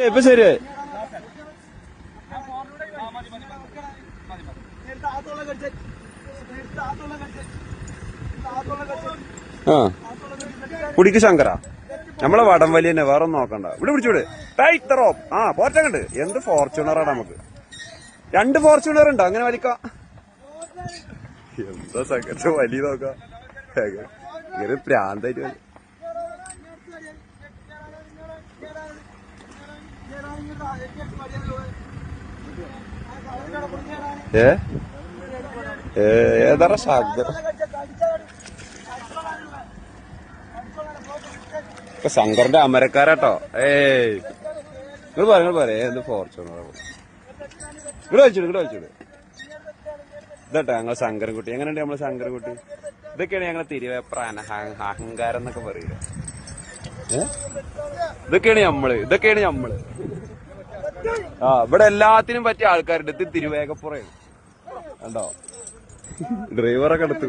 ഇപ്പൊ ശരി. ആ കുടിക്ക് ശങ്കര നമ്മളെ വടം വലിയ തന്നെ, വേറെ ഒന്നും നോക്കണ്ട. ഇവിടെ പിടിച്ചൂടെ ഇത്രോ. ആ പോറ്റങ്ങണ്ട്. എന്ത് ഫോർച്യൂണറാണ് നമുക്ക്. 2 ഫോർച്യൂണർ ഉണ്ടോ അങ്ങനെ വലിക്കാം? എന്താ സംഘർഷം വലിയ നോക്കാം. ഇങ്ങനെ പ്രാന്തായിട്ട് ഏതാ ശബ്ദം? ഇപ്പൊ ശങ്കറിന്റെ അമരക്കാരാട്ടോ. നിങ്ങൾ പറയാ എന്ത് ഫോർച്യൂണർ. ഇവിടെ വലിച്ചിട്. ഇതട്ടോ ഞങ്ങളെ ശങ്കരൻകുട്ടി. എങ്ങനെയുണ്ട് നമ്മളെ ശങ്കരൻകുട്ടി? ഇതൊക്കെയാണ് ഞങ്ങളെ തിരുവേപ്ര അഹങ്കാരം എന്നൊക്കെ പറയുക. ഇതൊക്കെയാണ് നമ്മള്. ആ ഇവിടെ എല്ലാത്തിനും പറ്റിയ ആൾക്കാരുണ്ട്. ഇത് തിരുവേഗപ്പുറയാണ് കണ്ടോ. ഡ്രൈവറൊക്കെ എടുത്തു.